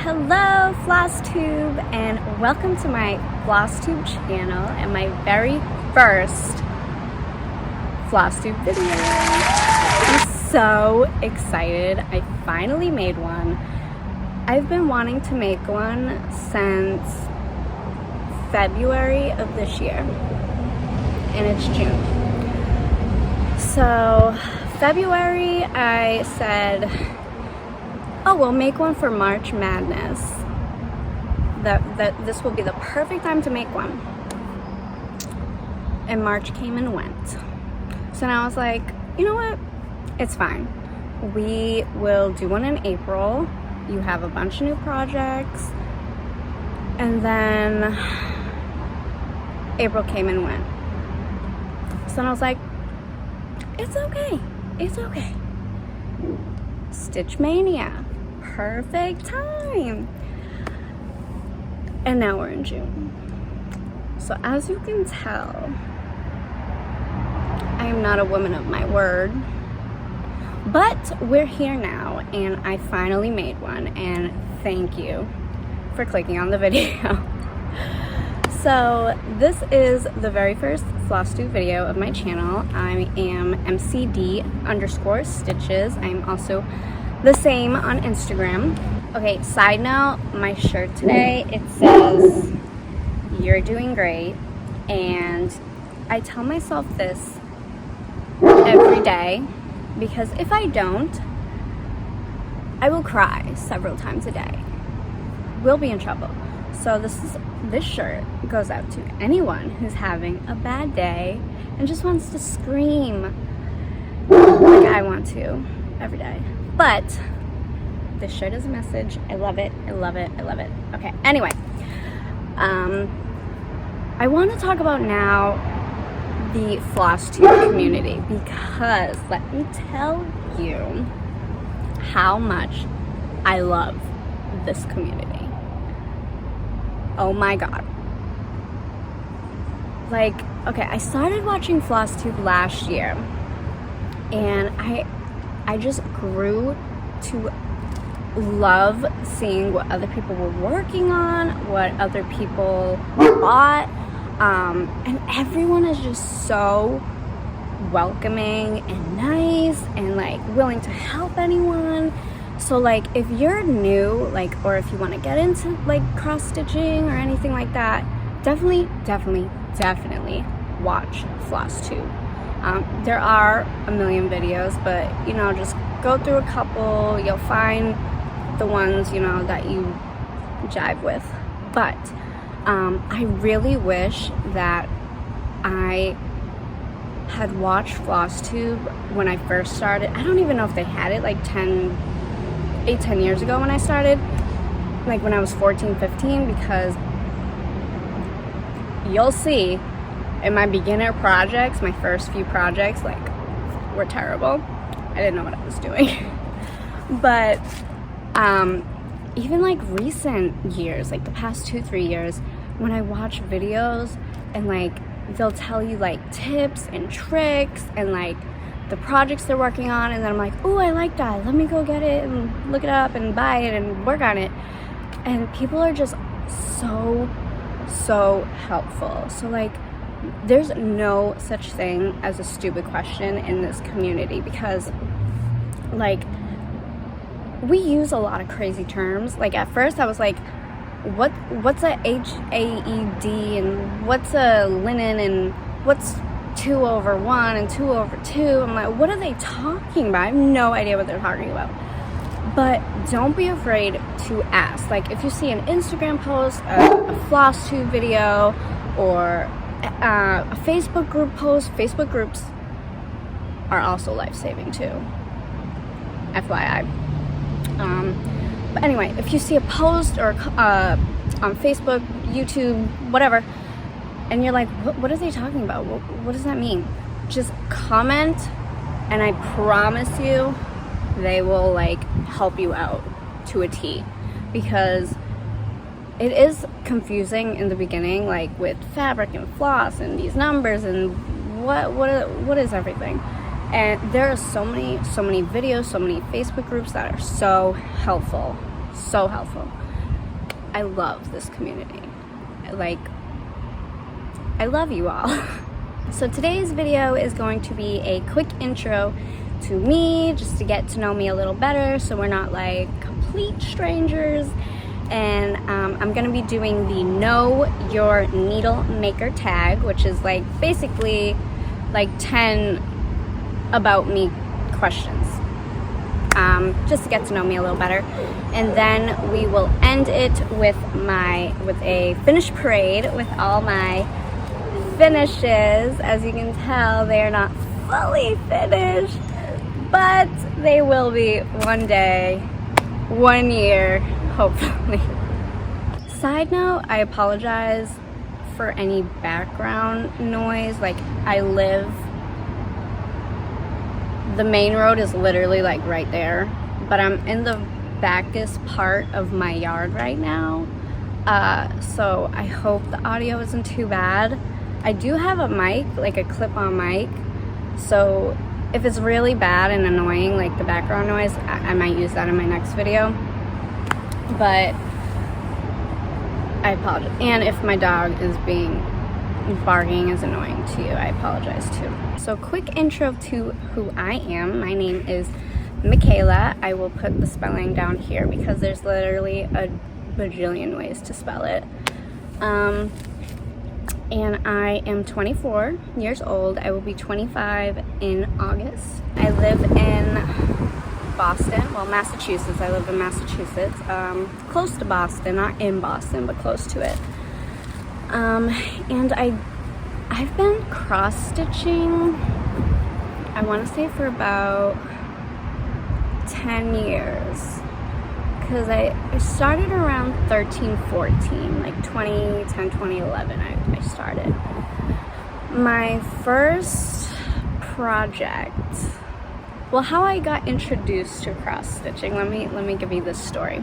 Hello FLOSSTUBE, and welcome to my FLOSSTUBE channel and my very first FLOSSTUBE video. I'm so excited. I finally made one. I've been wanting to make one since February of this year, and it's June. So February I said, oh, we'll make one for March Madness. That this will be the perfect time to make one. And March came and went. So now I was like, you know what? It's fine. We will do one in April. You have a bunch of new projects. And then April came and went. So then I was like, it's okay. It's okay. Stitch Mania. Perfect time. And now we're in June. So as you can tell, I am not a woman of my word. But we're here now, and I finally made one, and thank you for clicking on the video. So this is the very first FLOSSTUBE video of my channel. I am MCD_stitches. I'm also the same on Instagram. Okay, side note, my shirt today, it says, "You're doing great," and I tell myself this every day, because if I don't, I will cry several times a day. We'll be in trouble. So this shirt goes out to anyone who's having a bad day and just wants to scream like I want to every day. But this shirt is a message. I love it. I love it. I love it. Okay, anyway, I want to talk about now the FLOSSTUBE community, because let me tell you how much I love this community. Oh my god. Like, okay, I started watching FLOSSTUBE last year, and I just grew to love seeing what other people were working on, what other people bought, and everyone is just so welcoming and nice and like willing to help anyone. So like if you're new, like, or if you want to get into like cross stitching or anything like that, definitely watch FLOSSTUBE. There are a million videos, but you know, just go through a couple. You'll find the ones, you know, that you jive with. But I really wish that I had watched FLOSSTUBE when I first started. I don't even know if they had it like 10 years ago when I started, like when I was 14, 15, because you'll see in my beginner projects, my first few projects, like, were terrible. I didn't know what I was doing. But even like recent years, like the past 2-3 years, when I watch videos and like they'll tell you like tips and tricks and like the projects they're working on, and then I'm like, oh, I like that, let me go get it and look it up and buy it and work on it. And people are just so helpful. So like, there's no such thing as a stupid question in this community, because like we use a lot of crazy terms. Like at first I was like, what's a HAED and what's a linen and what's 2/1 and 2/2? I'm like, what are they talking about? I have no idea what they're talking about. But don't be afraid to ask. Like if you see an Instagram post, a FLOSSTUBE video, or a Facebook group post. Facebook groups are also life-saving too, FYI. But anyway, if you see a post or on Facebook, YouTube, whatever, and you're like, what are they talking about? What does that mean? Just comment, and I promise you they will like help you out to a T, because it is confusing in the beginning, like with fabric and floss and these numbers and what is everything. And there are so many videos, so many Facebook groups that are so helpful. I love this community. Like, I love you all. So today's video is going to be a quick intro to me, just to get to know me a little better so we're not like complete strangers. And I'm gonna be doing the Know Your Needle Maker tag, which is like basically like 10 about me questions, just to get to know me a little better. And then we will end it with a finish parade with all my finishes. As you can tell, they are not fully finished, but they will be one day, 1 year, hopefully. Side note, I apologize for any background noise. Like, the main road is literally like right there, but I'm in the backest part of my yard right now, so I hope the audio isn't too bad. I do have a mic, like a clip-on mic, so if it's really bad and annoying, like the background noise, I might use that in my next video. But I apologize. And if my dog is barking is annoying to you, I apologize too. So quick intro to who I am. My name is Michaela. I will put the spelling down here because there's literally a bajillion ways to spell it. And I am 24 years old. I will be 25 in August. I live in Boston, well, Massachusetts. I live in Massachusetts, close to Boston, not in Boston, but close to it. And I've been cross-stitching, I want to say for about 10 years. Because I started around 13, 14, like 2010, 2011, I started. My first project, well, how I got introduced to cross-stitching, let me give you this story.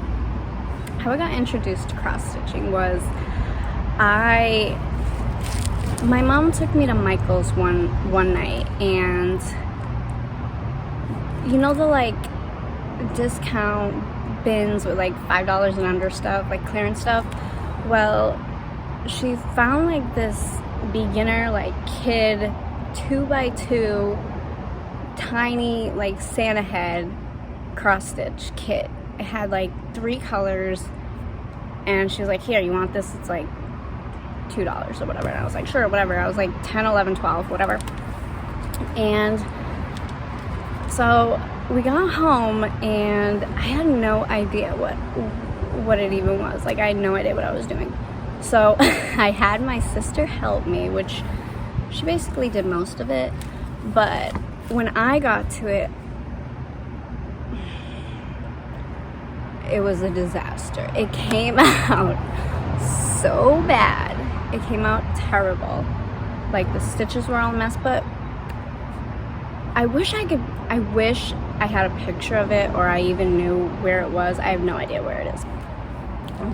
How I got introduced to cross-stitching was my mom took me to Michael's one night, and you know the like discount bins with like $5 and under stuff, like clearance stuff? Well, she found like this beginner, like kid 2x2 tiny like Santa head cross stitch kit. It had like 3 colors, and she was like, here, you want this? It's like $2 or whatever. And I was like, sure, whatever. I was like 10, 11, 12, whatever. And so we got home, and I had no idea what it even was. Like, I had no idea what I was doing. So I had my sister help me, which she basically did most of it. But when I got to it, it was a disaster. It came out so bad. It came out terrible. Like, the stitches were all a mess, but I wish I had a picture of it, or I even knew where it was. I have no idea where it is.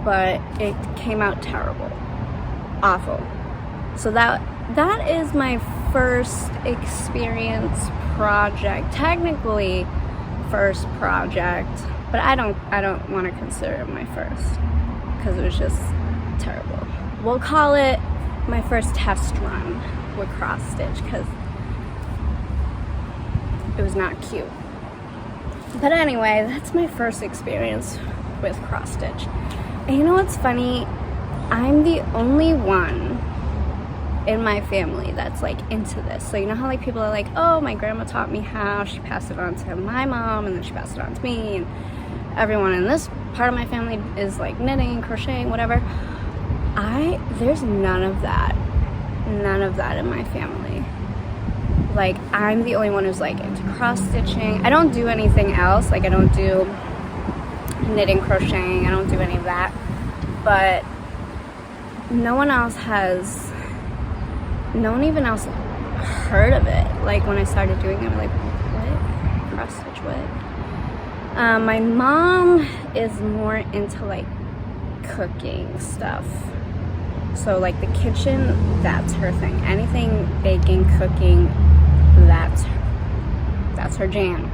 But it came out terrible. Awful. So that is my first experience project. Technically first project, but I don't want to consider it my first because it was just terrible. We'll call it my first test run with cross stitch because it was not cute. But anyway, that's my first experience with cross stitch. And you know what's funny? I'm the only one in my family that's like into this. So you know how like people are like, oh, my grandma taught me how, she passed it on to my mom, and then she passed it on to me, and everyone in this part of my family is like knitting, crocheting, whatever. There's none of that in my family. Like, I'm the only one who's like into cross stitching. I don't do anything else. Like, I don't do knitting, crocheting, I don't do any of that. But no one even else heard of it. Like, when I started doing it, I'm like, what? Cross stitch, what? My mom is more into like cooking stuff. So like the kitchen, that's her thing. Anything baking, cooking, that's her jam.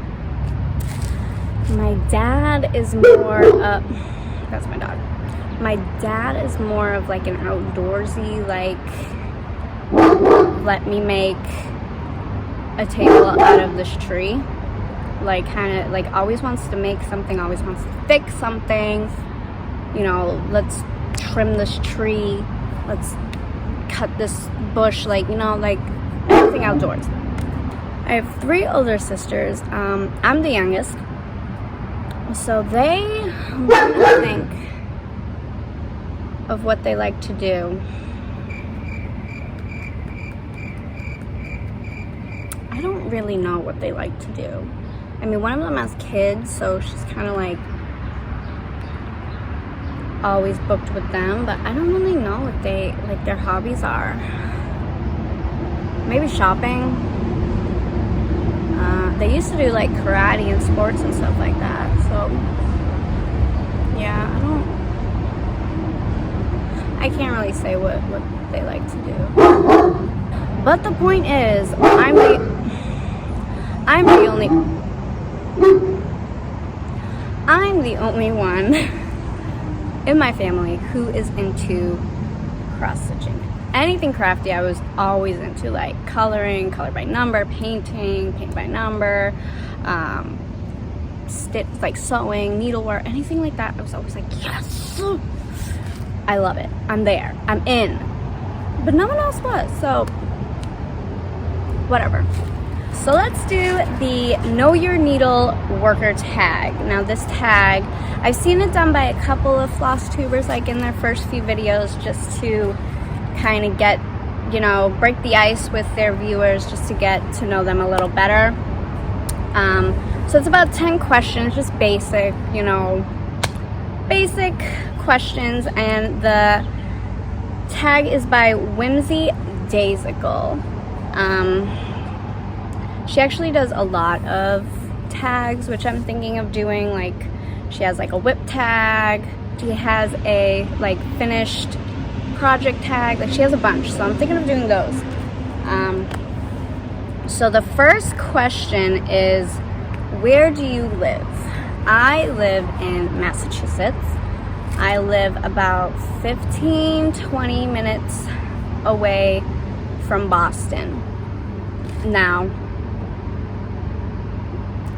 My dad is more that's my dog. My dad is more of like an outdoorsy, like, let me make a table out of this tree. Like, kind of, like, always wants to make something, always wants to fix something. You know, let's trim this tree, let's cut this bush, like, you know, like, everything outdoors. I have 3 older sisters. I'm the youngest. So I'm trying to think of what they like to do. I don't really know what they like to do. I mean, one of them has kids, so she's kind of like always booked with them, but I don't really know what their hobbies are. Maybe shopping. They used to do like karate and sports and stuff like that, so yeah, I can't really say what they like to do. But the point is, I'm the only one in my family who is into cross stitching. Anything crafty I was always into, like coloring, color by number, painting, paint by number, like sewing, needlework, anything like that. I was always like, yes, I love it, I'm there, I'm in. But no one else was, so whatever. So let's do the Know Your Needle Worker tag. Now this tag, I've seen it done by a couple of floss tubers, like in their first few videos, just to kind of get, you know, break the ice with their viewers, just to get to know them a little better. So it's about 10 questions, just basic, you know, basic questions, and the tag is by Whimsy Daisical. She actually does a lot of tags, which I'm thinking of doing. Like, she has like a whip tag, she has a like finished project tag, like she has a bunch, so I'm thinking of doing those. So the first question is, where do you live? I live in Massachusetts. I live about 15-20 minutes away from Boston. Now,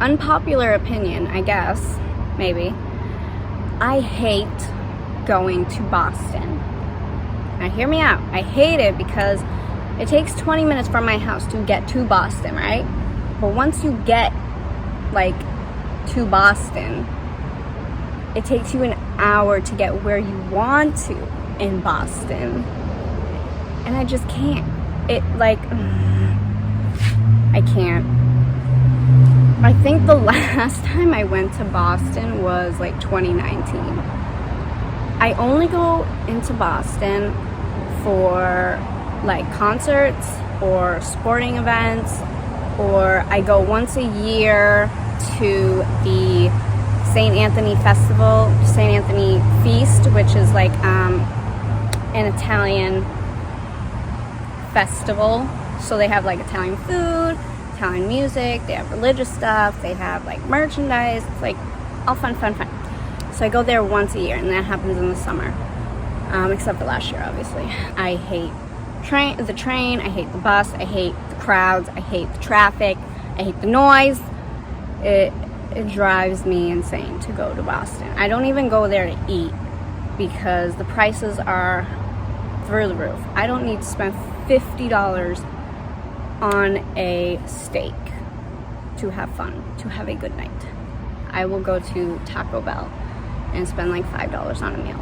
unpopular opinion, I guess, maybe, I hate going to Boston. Now hear me out. I hate it because it takes 20 minutes from my house to get to Boston, right? But once you get like to Boston, it takes you an hour to get where you want to in Boston. And I just can't. It like, I can't. I think the last time I went to Boston was like 2019. I only go into Boston for like concerts or sporting events, or I go once a year to the St. Anthony Festival, St. Anthony Feast, which is like an Italian festival. So they have like Italian food, Italian music, they have religious stuff, they have like merchandise. It's like all fun. So I go there once a year, and that happens in the summer, except for last year, obviously. I hate the train, I hate the bus, I hate the crowds, I hate the traffic, I hate the noise. It drives me insane to go to Boston. I don't even go there to eat because the prices are through the roof. I don't need to spend $50 on a steak to have fun, to have a good night. I will go to Taco Bell and spend like $5 on a meal.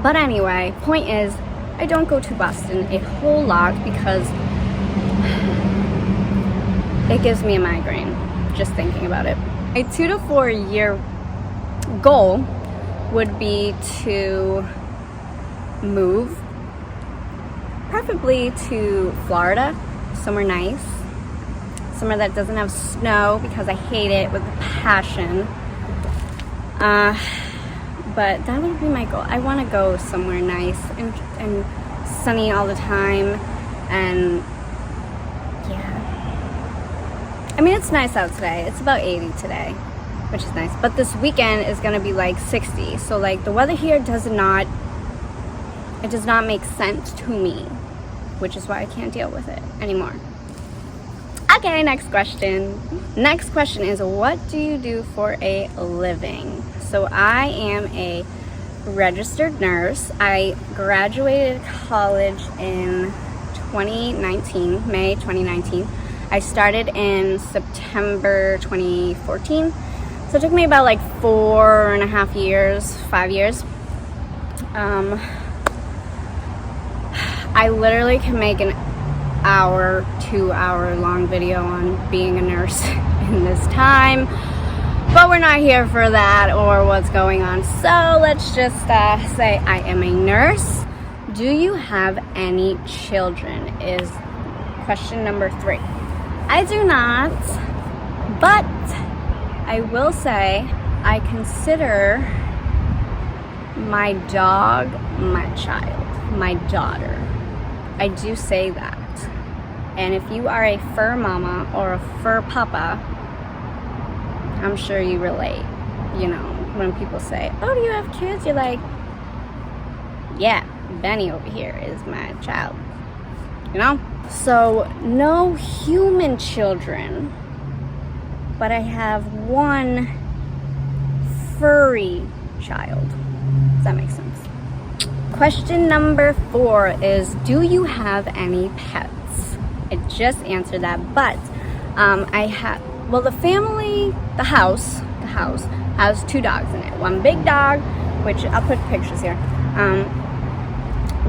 But anyway, point is, I don't go to Boston a whole lot because it gives me a migraine just thinking about it. A 2 to 4 year goal would be to move, preferably to Florida, somewhere nice, somewhere that doesn't have snow because I hate it with a passion. But that would be my goal. I want to go somewhere nice and sunny all the time, and yeah. I mean, it's nice out today. It's about 80 today. which is nice. But this weekend is gonna be like 60. So like the weather here does not make sense to me, which is why I can't deal with it anymore. Okay, next question. Next question is, what do you do for a living? So I am a registered nurse. I graduated college in 2019, May 2019. I started in September 2014. So it took me about like 4.5 years, 5 years. I literally can make an hour, 2-hour long video on being a nurse in this time, but we're not here for that or what's going on. So let's just say I am a nurse. Do you have any children is question number 3. I do not, but I will say I consider my dog my child, my daughter. I do say that. And if you are a fur mama or a fur papa, I'm sure you relate. You know, when people say, oh, do you have kids? You're like, yeah, Benny over here is my child. You know? So, no human children, but I have one furry child. Does that make sense? Question number 4 is, do you have any pets? I just answered that, but I have, well, the house has 2 dogs in it. One big dog, which I'll put pictures here.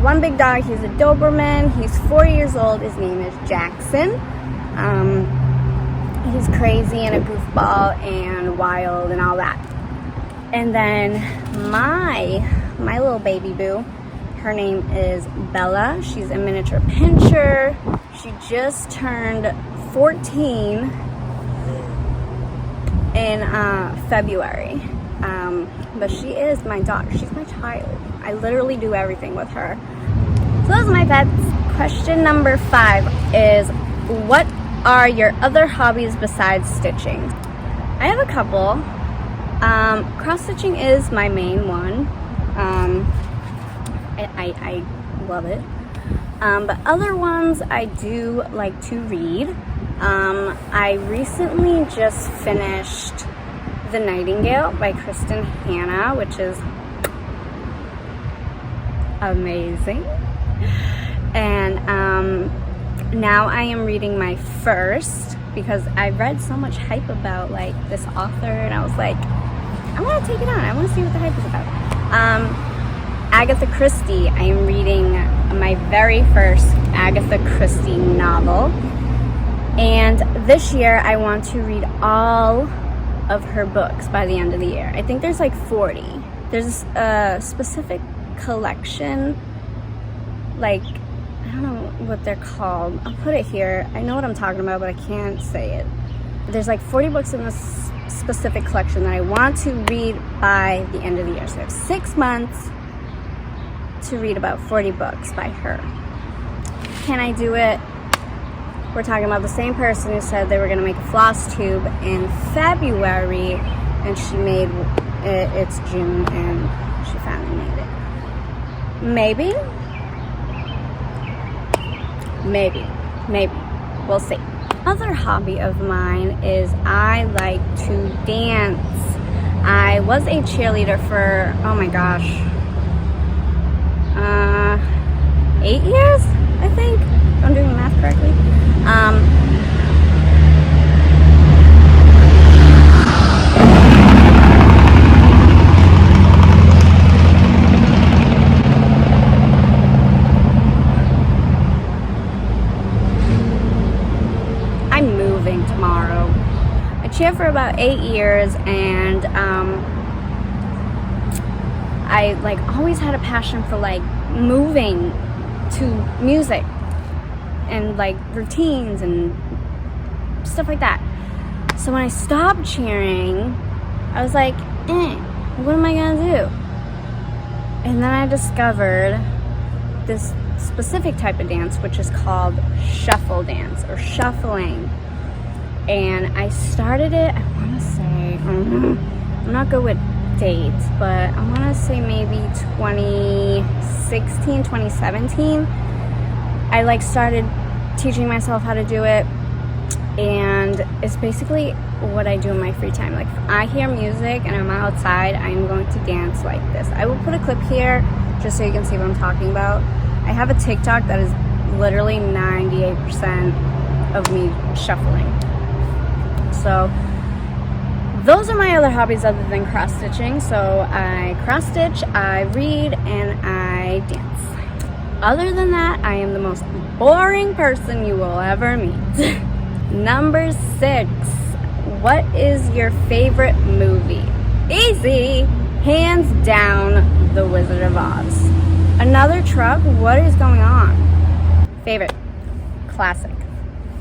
One big dog, he's a Doberman. He's 4 years old. His name is Jackson. He's crazy and a goofball and wild and all that. And then my little baby boo, her name is Bella. She's a miniature pinscher. She just turned 14 in February. But she is my daughter. She's my child. I literally do everything with her. So those are my pets. Question number 5 is, what are your other hobbies besides stitching? I have a couple. Cross-stitching is my main one. I love it. But other ones, I do like to read. I recently just finished The Nightingale by Kristen Hanna, which is amazing. And now I am reading my first, because I read so much hype about like this author, and I was like, I want to take it on. I want to see what the hype is about. Agatha Christie. I am reading my very first Agatha Christie novel, and this year I want to read all of her books by the end of the year. I think there's like 40. There's a specific collection, like, I don't know what they're called. I'll put it here. I know what I'm talking about, but I can't say it. There's like 40 books in this specific collection that I want to read by the end of the year. So I have 6 months to read about 40 books by her. Can I do it? We're talking about the same person who said they were going to make a floss tube in February, and she made it. It's June, and she finally made it. Maybe. We'll see. Other hobby of mine is I like to dance. I was a cheerleader for, oh my gosh, 8 years, I think, if I'm doing the math correctly. I'm moving tomorrow. I cheered for about 8 years, and I like always had a passion for like moving to music and like routines and stuff like that. So when I stopped cheering, I was like, what am I gonna do? And then I discovered this specific type of dance, which is called shuffle dance or shuffling. And I started it, I want to say I'm not good with dates, but I want to say maybe 2016, 2017. I like started teaching myself how to do it, and it's basically what I do in my free time. Like, if I hear music and I'm outside, I'm going to dance like this. I will put a clip here just so you can see what I'm talking about. I have a TikTok that is literally 98% of me shuffling. So those are my other hobbies other than cross stitching. So I cross stitch, I read, and I dance. Other than that, I am the most boring person you will ever meet. Number 6, what is your favorite movie? Easy, hands down, The Wizard of Oz. Another truck, what is going on? Favorite, classic.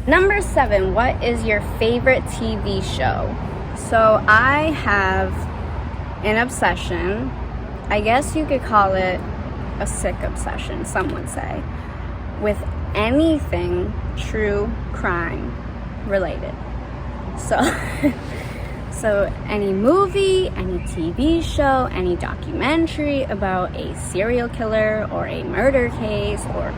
Number 7, what is your favorite TV show? So I have an obsession. I guess you could call it a sick obsession, some would say, with anything true crime related. So any movie, any TV show, any documentary about a serial killer or a murder case or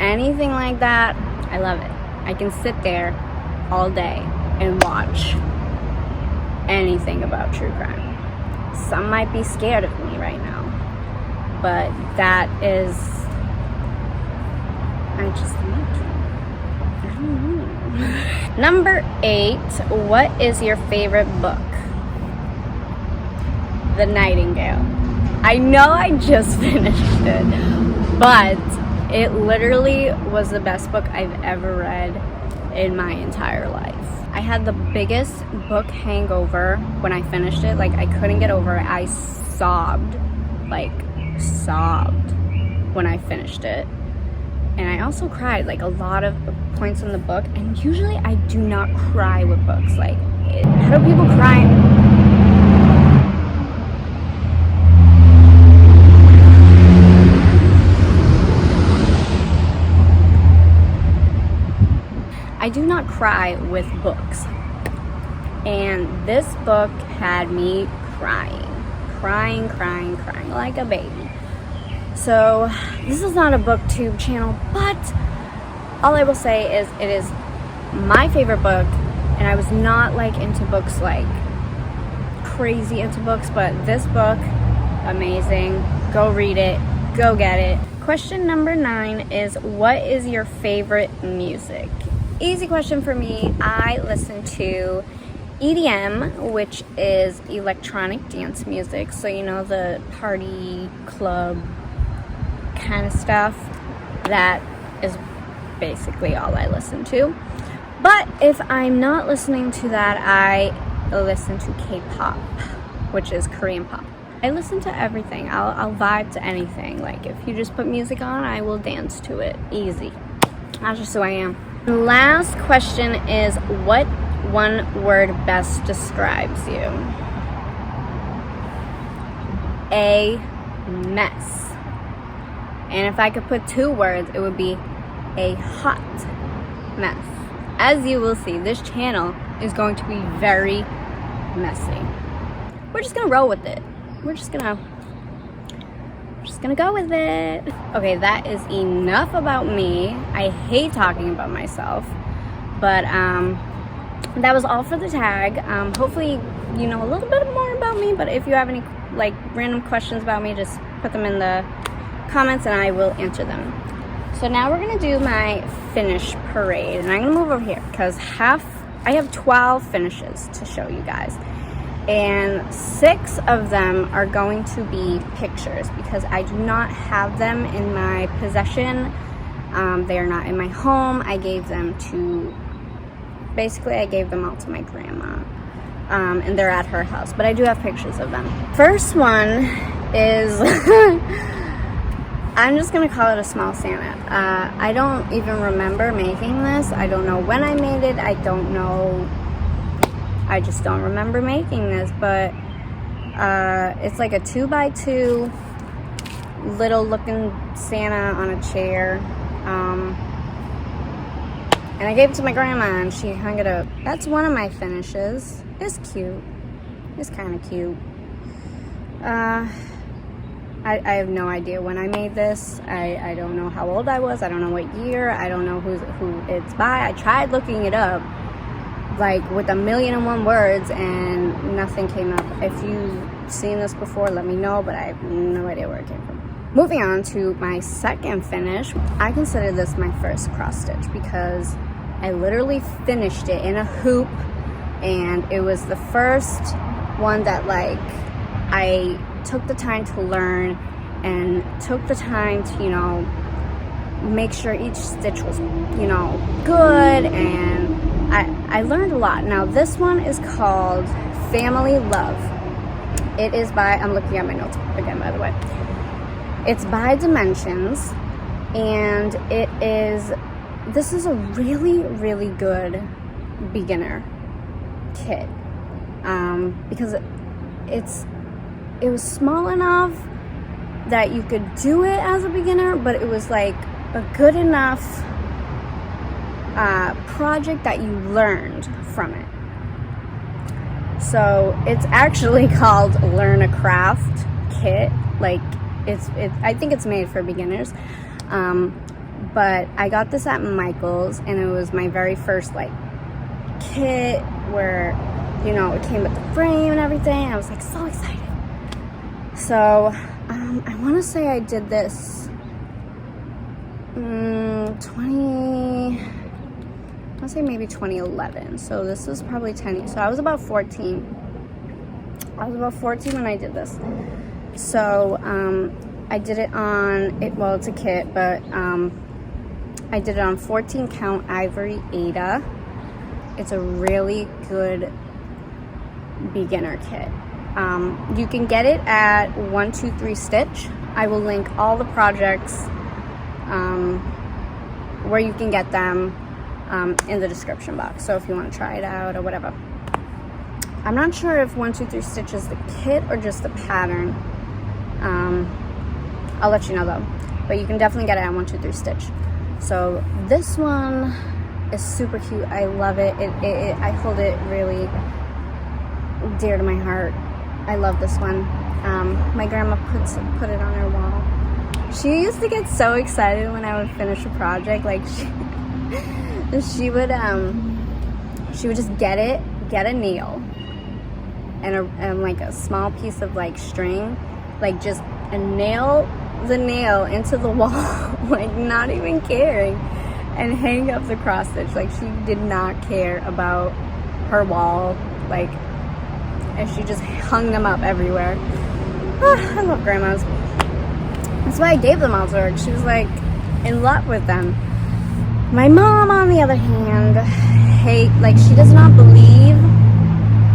anything like that, I love it. I can sit there all day and watch anything about true crime. Some might be scared of me right now, but that is, I just like it. I don't know. Number 8, what is your favorite book? The Nightingale. I know I just finished it, but it literally was the best book I've ever read in my entire life. I had the biggest book hangover when I finished it. Like, I couldn't get over it. I sobbed when I finished it. And I also cried, like, a lot of points in the book. And usually I do not cry with books. Like, how do people cry? I do not cry with books. And this book had me crying like a baby. So this is not a booktube channel, but all I will say is it is my favorite book, and I was not like into books, like crazy into books, but this book, amazing. Go read it, go get it. Question number 9 is, what is your favorite music? Easy question for me. I listen to EDM, which is electronic dance music, so you know, the party club kind of stuff. That is basically all I listen to. But if I'm not listening to that, I listen to K-pop, which is Korean pop. I listen to everything. I'll vibe to anything. Like, if you just put music on, I will dance to it. Easy. That's just who I am. Last question is, what one word best describes you? A mess. And if I could put 2 words, it would be a hot mess. As you will see, this channel is going to be very messy. We're just gonna roll with it. We're just gonna go with it. Okay, that is enough about me. I hate talking about myself, but that was all for the tag. Hopefully you know a little bit more about me, but if you have any like random questions about me, just put them in the comments and I will answer them. So now we're gonna do my finish parade, and I'm gonna move over here because I have 12 finishes to show you guys, and 6 of them are going to be pictures because I do not have them in my possession. They are not in my home. I gave them all to my grandma, and they're at her house, but I do have pictures of them. First one is I'm just gonna call it a small Santa. I don't even remember making this. I don't know when I made it. I just don't remember making this, but it's like a 2x2 little looking Santa on a chair. And I gave it to my grandma and she hung it up. That's one of my finishes. It's cute. It's kind of cute. I have no idea when I made this. I don't know how old I was. I don't know what year. I don't know who it's by. I tried looking it up, like with 1,000,001 words, and nothing came up. If you've seen this before, let me know, but I have no idea where it came from. Moving on to my second finish, I consider this my first cross stitch because I literally finished it in a hoop, and it was the first one that like I took the time to learn and took the time to, you know, make sure each stitch was, you know, good, and I learned a lot. Now this one is called Family Love. It is by, I'm looking at my notes again, by the way. It's by Dimensions, and this is a really, really good beginner kit, because it was small enough that you could do it as a beginner, but it was like a good enough project that you learned from it. So it's actually called Learn a Craft Kit. Like I think it's made for beginners. But I got this at Michael's, and it was my very first like kit where, you know, it came with the frame and everything. I was like so excited. So I want to say I did this I say maybe 2011. So this was probably 10 years. So I was about 14. I was about 14 when I did this. So I did it on it. Well, it's a kit, but I did it on 14 count ivory Ada. It's a really good beginner kit. You can get it at 123 Stitch. I will link all the projects where you can get them in the description box. So if you want to try it out or whatever. I'm not sure if 123 Stitch is the kit or just the pattern. I'll let you know though. But you can definitely get it at 123 Stitch. So this one is super cute. I love it. I hold it really dear to my heart. I love this one. My grandma put it on her wall. She used to get so excited when I would finish a project. Like she would just get a nail and like a small piece of like string, like just nail the nail into the wall, like not even caring, and hang up the cross stitch. Like she did not care about her wall, like, and she just hung them up everywhere. Oh, I love grandmas. That's why I gave them all to her. She was like in love with them. My mom, on the other hand, she does not believe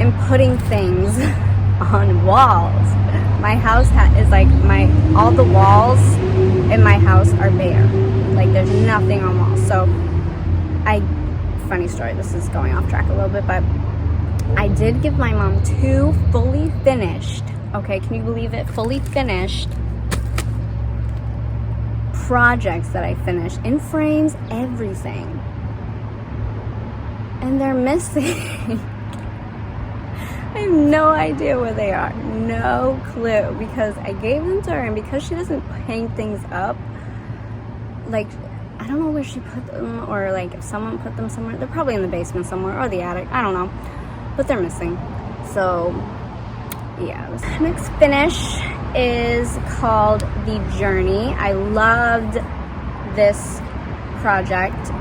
in putting things on walls. My house is like all the walls in my house are bare. Like there's nothing on walls. So funny story, this is going off track a little bit, but I did give my mom 2 fully finished, okay, can you believe it? Fully finished projects that I finished in frames, everything. And they're missing. I have no idea where they are. No clue, because I gave them to her, and because she doesn't hang things up, like, I don't know where she put them, or like if someone put them somewhere. They're probably in the basement somewhere, or the attic, I don't know, but they're missing. So yeah, this next finish is called The Journey. I loved this project.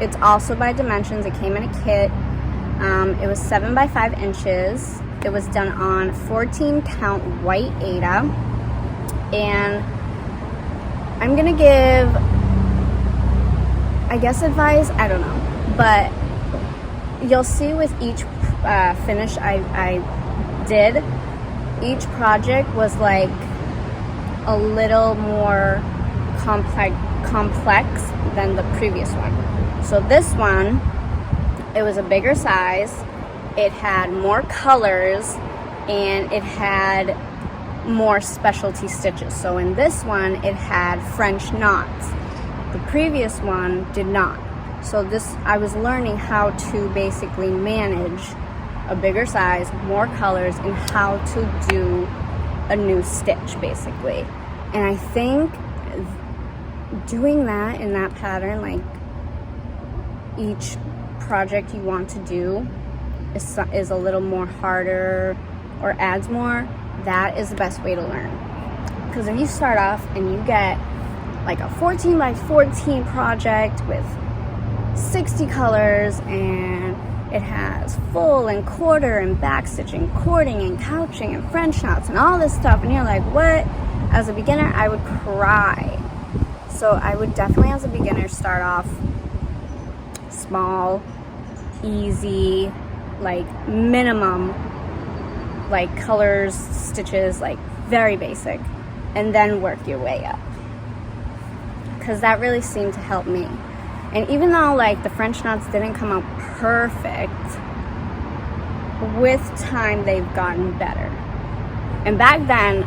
It's also by Dimensions. It came in a kit. It was 7 by 5 inches. It was done on 14 count white Ada, and I'm gonna give, I guess, advice, I don't know, but you'll see with each finish I did, each project was like a little more complex than the previous one. So this one, it was a bigger size, it had more colors, and it had more specialty stitches. So in this one, it had French knots. The previous one did not. So this, I was learning how to basically manage a bigger size, more colors, and how to do a new stitch basically. And I think doing that in that pattern, like each project you want to do is a little more harder or adds more, that is the best way to learn. Because if you start off and you get like a 14 by 14 project with 60 colors and it has full and quarter and back stitching, cording and couching and French knots and all this stuff, and you're like, what? As a beginner, I would cry. So I would definitely, as a beginner, start off small, easy, like minimum, like colors, stitches, like very basic, and then work your way up. Because that really seemed to help me. And even though like the French knots didn't come out perfect, with time they've gotten better. And back then,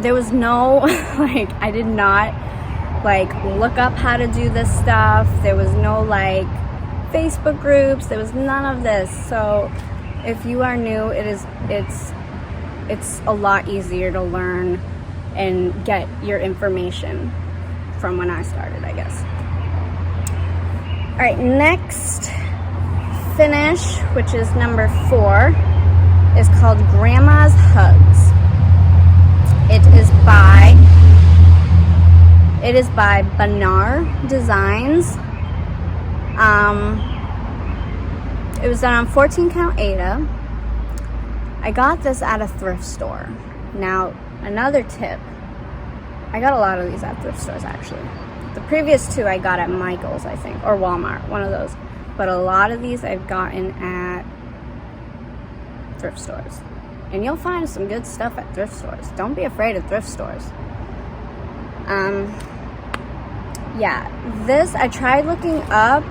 there was no, like, I did not like look up how to do this stuff. There was no like Facebook groups. There was none of this. So if you are new, it's a lot easier to learn and get your information from when I started, I guess. All right, next finish, which is number 4, is called Grandma's Hugs. It is by Banar Designs. It was done on 14 count Aida. I got this at a thrift store. Now, another tip, I got a lot of these at thrift stores actually. The previous 2 I got at Michael's, I think, or Walmart, one of those. But a lot of these I've gotten at thrift stores. And you'll find some good stuff at thrift stores. Don't be afraid of thrift stores. Yeah, this I tried looking up.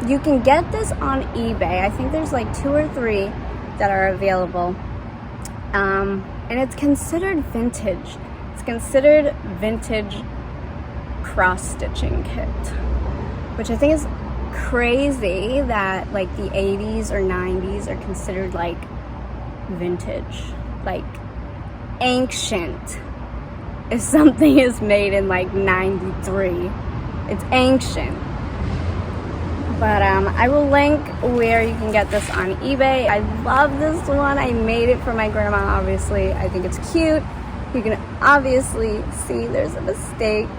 You can get this on eBay. I think there's like 2 or 3 that are available. And it's considered vintage. It's considered vintage cross-stitching kit, which I think is crazy that like the 80s or 90s are considered like vintage, like ancient. If something is made in like 93, it's ancient. But I will link where you can get this on eBay. I love this one. I made it for my grandma, obviously. I think it's cute. You can obviously see there's a mistake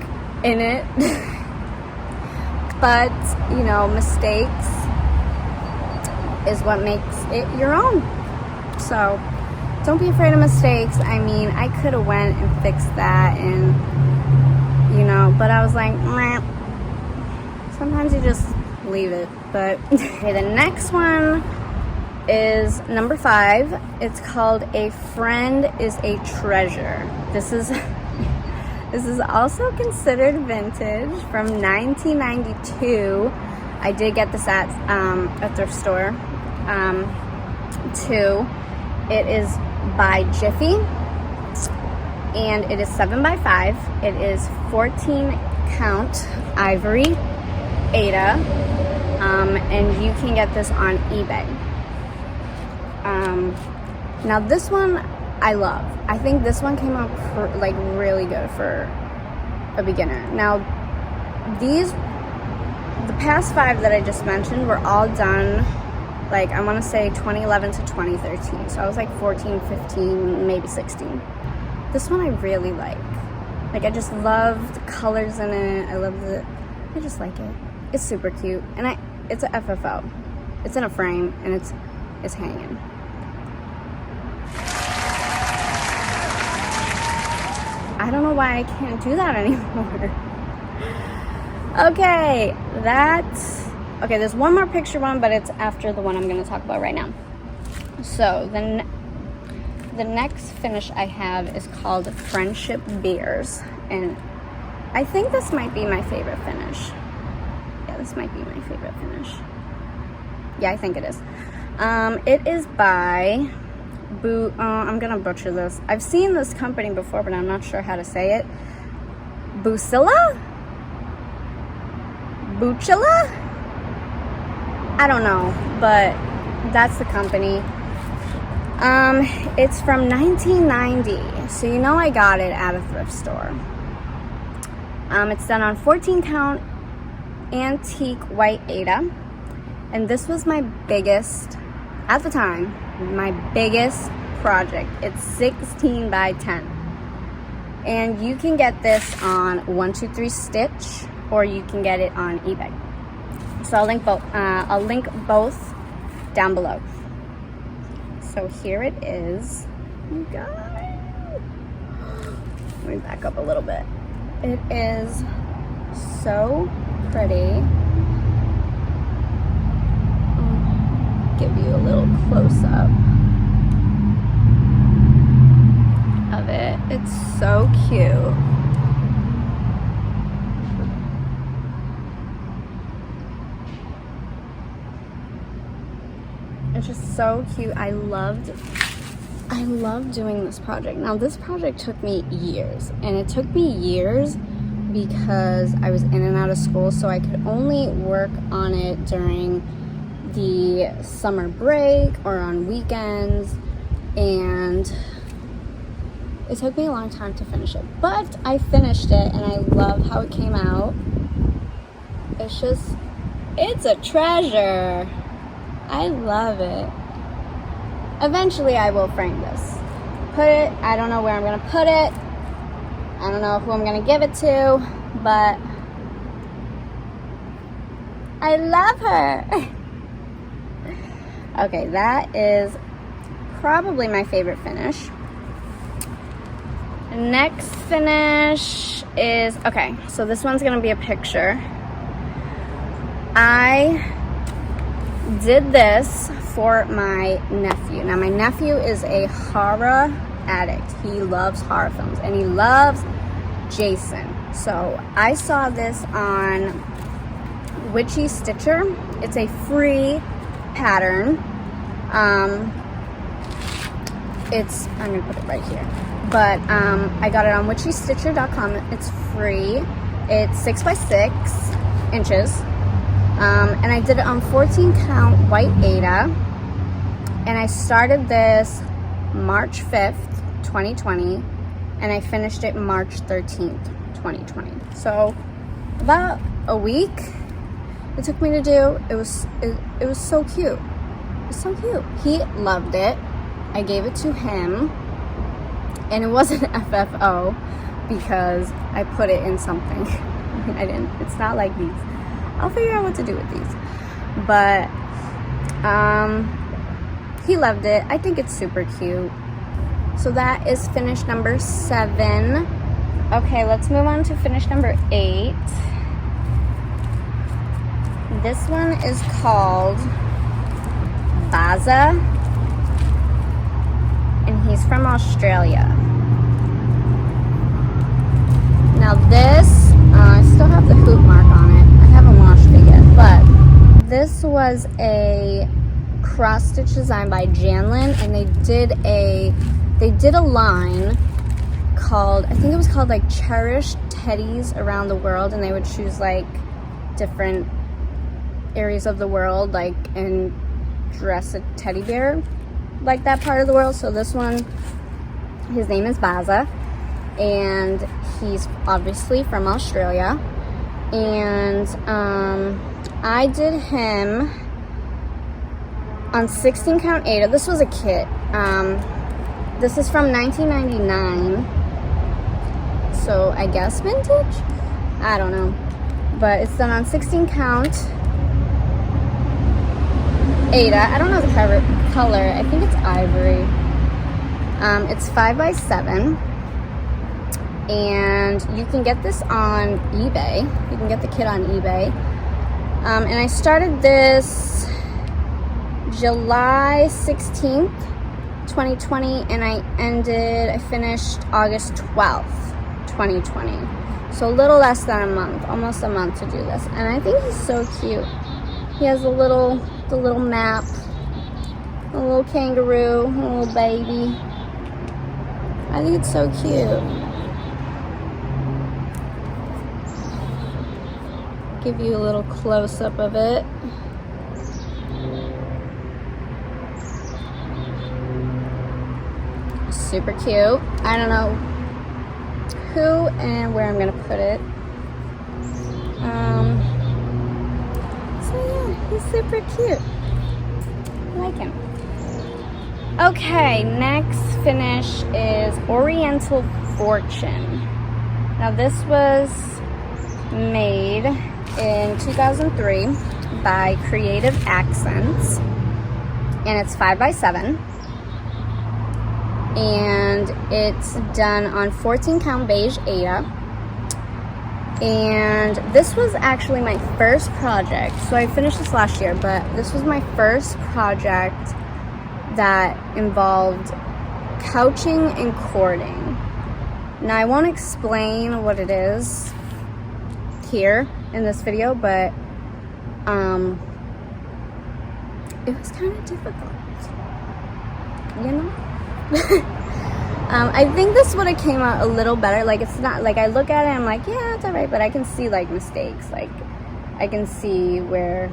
in it. But, you know, mistakes is what makes it your own. So don't be afraid of mistakes. I mean, I could have went and fixed that and, you know, but I was like, meh. Sometimes you just leave it. But okay, the next one is number 5. It's called A Friend is a Treasure. This is also considered vintage from 1992. I did get this at a thrift store too. It is by Jiffy and it is 7 by 5. It is 14 count ivory Aida, and you can get this on eBay. Now this one I love. I think this one came out like really good for a beginner. Now the past 5 that I just mentioned were all done like I want to say 2011 to 2013. So I was like 14, 15, maybe 16. This one I really like. Like I just love the colors in it. I just like it. It's super cute, and it's a FFO. It's in a frame and it's hanging. I don't know why I can't do that anymore. Okay, there's one more picture one, but it's after the one I'm going to talk about right now. So the next finish I have is called Friendship Beers, and I think this might be my favorite finish. Yeah, this might be my favorite finish. Yeah, I think it is. It is by I'm gonna butcher this. I've seen this company before, but I'm not sure how to say it. Bucilla? I don't know, but that's the company. It's from 1990, so you know I got it at a thrift store. It's done on 14 count antique white Aida, and this was my biggest, at the time, my biggest project. It's 16 by 10, and you can get this on 123 Stitch, or you can get it on eBay. So I'll link both down below. So here it is. You guys, let me back up a little bit. It is so pretty. I'll give you a little close up of it. It's so cute. It's just so cute. I love doing this project. Now this project took me years, and it took me years because I was in and out of school, so I could only work on it during the summer break or on weekends, and it took me a long time to finish it, but I finished it and I love how it came out. It's a treasure. I love it. Eventually I will frame this. I don't know where I'm gonna put it. I don't know who I'm gonna give it to, but I love her. Okay, that is probably my favorite finish. Next finish is, okay, so this one's gonna be a picture. I did this for my nephew. Now my nephew is a horror addict. He loves horror films and he loves Jason. So I saw this on Witchy Stitcher. It's a free pattern. I'm gonna put it right here. But I got it on witchystitcher.com. It's free. It's 6 by 6 inches. And I did it on 14 count white Aida, and I started this March 5th, 2020, and I finished it March 13th, 2020. So about a week it took me to do. It was so cute. It was so cute. He loved it. I gave it to him, and it wasn't FFO because I put it in something. I didn't. It's not like these. I'll figure out what to do with these. But he loved it. I think it's super cute. So that is finish number 7. Okay, let's move on to finish number 8. This one is called Bazza, and he's from Australia. Now this, I still have the hoop mark on it. I haven't washed it yet, but this was a cross stitch design by Janlin, and they did a line called, I think it was called like Cherished Teddies Around the World, and they would choose like different areas of the world, like, and dress a teddy bear like that part of the world. So this one, his name is Bazza, and he's obviously from Australia. And I did him on 16 count Aida. This was a kit. This is from 1999, so I guess vintage? I don't know, but it's done on 16 count Aida. I don't know the color. I think it's ivory. It's 5 by 7, and you can get this on eBay. You can get the kit on eBay. And I started this July 16th, 2020, and I finished August 12th, 2020. So a little less than a month, almost a month to do this. And I think he's so cute. He has the little map, a little kangaroo, a little baby. I think it's so cute. Give you a little close-up of it. super cute. I don't know who and where I'm gonna put it. So yeah, he's super cute. I like him. Okay, next finish is Oriental Fortune. Now this was made in 2003 by Creative Accents, and it's 5x7, and it's done on 14 count beige Ada. And this was actually my first project. So I finished this last year, but this was my first project that involved couching and cording. Now I won't explain what it is here in this video, but it was kind of difficult, you know? I think this would have came out a little better. Like, it's not, like, I look at it and I'm like, yeah, it's alright, but I can see, like, mistakes. Like, I can see where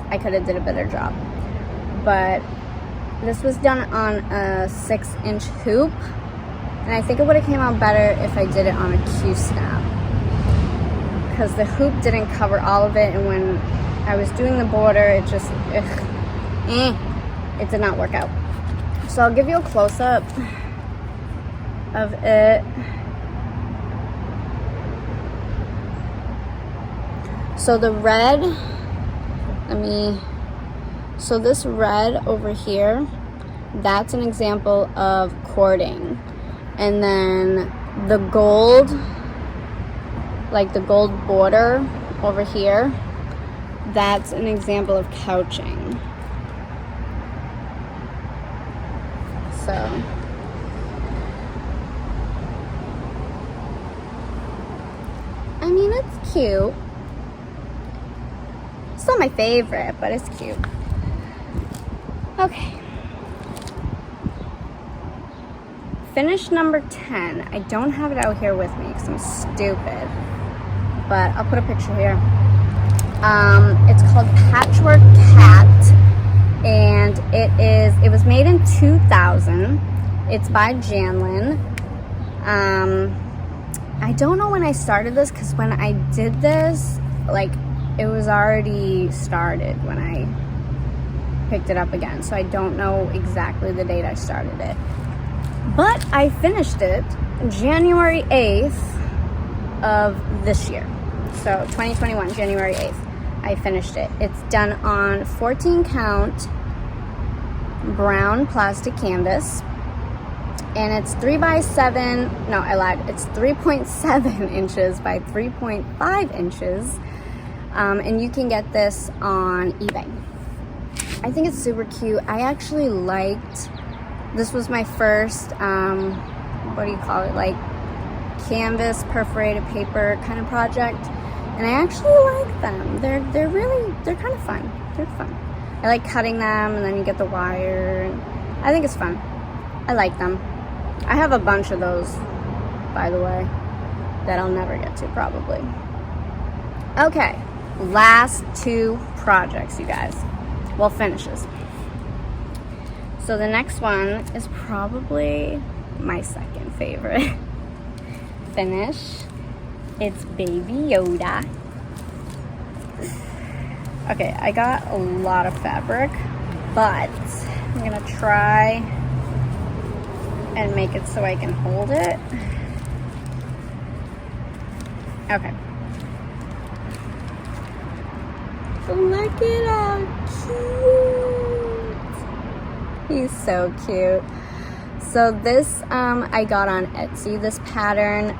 I could have did a better job. But this was done on a 6-inch hoop, and I think it would have came out better if I did it on a Q-snap, because the hoop didn't cover all of it, and when I was doing the border, it just, it did not work out. So I'll give you a close-up of it. So the red, so this red over here, that's an example of cording. And then the gold, like the gold border over here, that's an example of couching. So I mean, it's cute. It's not my favorite, but it's cute. Okay. Finish number 10. I don't have it out here with me because I'm stupid, but I'll put a picture here. It's called Patchwork Cat, and it was made in 2000. It's by Janlin. I don't know when I started this, because when I did this, like, it was already started when I picked it up again, so I don't know exactly the date I started it. But I finished it January 8th of this year. So 2021, January 8th, I finished it. It's done on 14 count brown plastic canvas. And it's 3x7, no, I lied. It's 3.7 inches by 3.5 inches. And you can get this on eBay. I think it's super cute. I actually liked, this was my first, what do you call it? Like canvas, perforated paper kind of project. And I actually like them. They're kind of fun. They're fun. I like cutting them, and then you get the wire. And I think it's fun. I like them. I have a bunch of those, by the way, that I'll never get to, probably. Okay, last two projects, you guys. Well, finishes. So the next one is probably my second favorite finish. It's Baby Yoda. Okay, I got a lot of fabric, but I'm gonna try and make it so I can hold it. Okay. Look at how cute. He's so cute. So this I got on Etsy, this pattern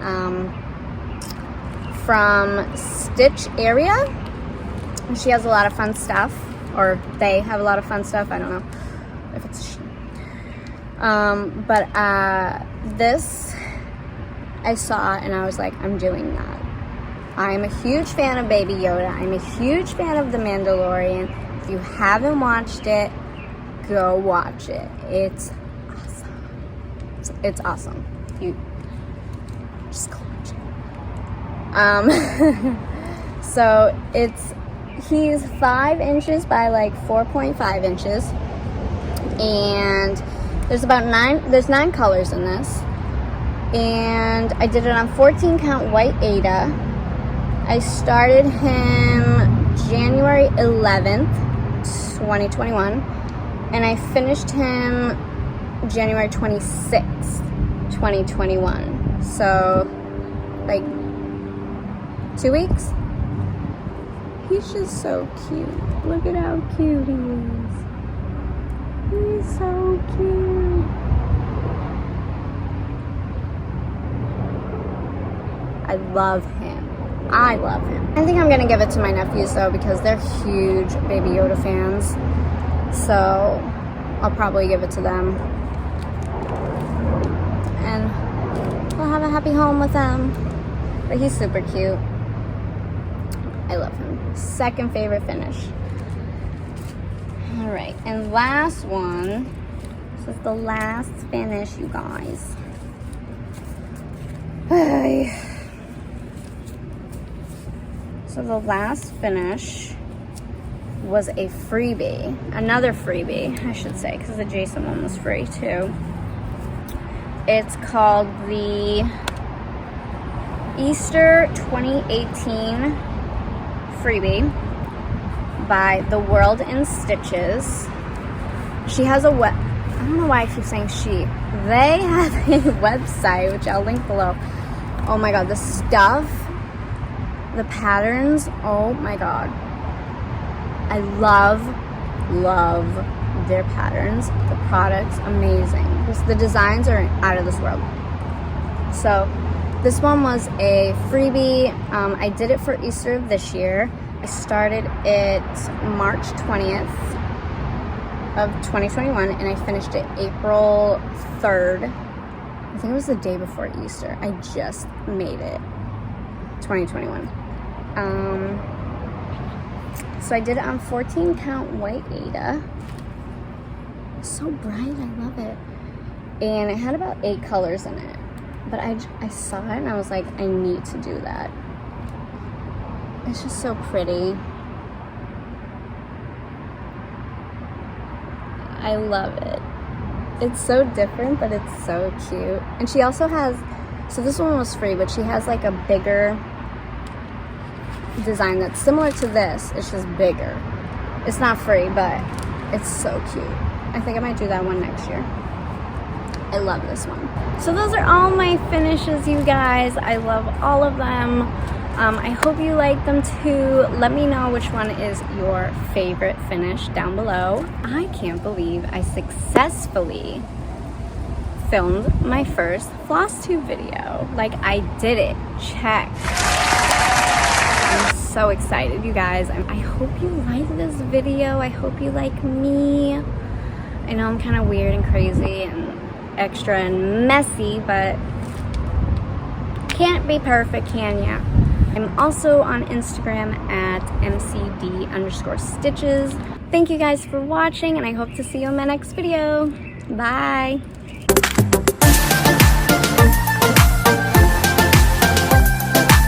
from Stitch Area. She has a lot of fun stuff, or they have a lot of fun stuff. I don't know if it's she. But this I saw and I was like, I'm doing that. I'm a huge fan of Baby Yoda. I'm a huge fan of The Mandalorian. If you haven't watched it, go watch it. It's awesome. It's awesome. You just go watch it. So he's 5 inches by like 4.5 inches. And There's 9 colors in this. And I did it on 14 count white Ada. I started him January 11th, 2021. And I finished him January 26th, 2021. So, like, 2 weeks? He's just so cute. Look at how cute he is. He's so cute. I love him. I love him. I think I'm gonna give it to my nephews though because they're huge Baby Yoda fans. So I'll probably give it to them. And we'll have a happy home with them. But he's super cute. I love him. Second favorite finish. Alright, and last one. This is the last finish, you guys. So the last finish was a freebie. Another freebie, I should say, because the Jason one was free too. It's called the Easter 2018 freebie by The World in Stitches. She has a I don't know why I keep saying she. They have a website, which I'll link below. Oh my god, the stuff, the patterns, oh my god. I love their patterns. The products, amazing. The designs are out of this world. So this one was a freebie. I did it for Easter of this year. I started it March 20th of 2021 and I finished it April 3rd. I think it was the day before Easter. I just made it 2021. So I did it on 14 count white Ada. So bright, I love it. And it had about 8 colors in it. But I saw it and I was like, I need to do that. It's just so pretty. I love it. It's so different, but it's so cute. And she also has, so this one was free, but she has like a bigger design that's similar to this. It's just bigger. It's not free, but it's so cute. I think I might do that one next year. I love this one. So those are all my finishes, you guys. I love all of them. I hope you like them too. Let me know which one is your favorite finish down below. I can't believe I successfully filmed my first FLOSSTUBE video. Like, I did it. Check. I'm so excited, you guys. I hope you like this video. I hope you like me. I know I'm kind of weird and crazy and extra and messy, but can't be perfect, can ya? I'm also on Instagram at mcd_stitches. Thank you guys for watching, and I hope to see you in my next video. Bye.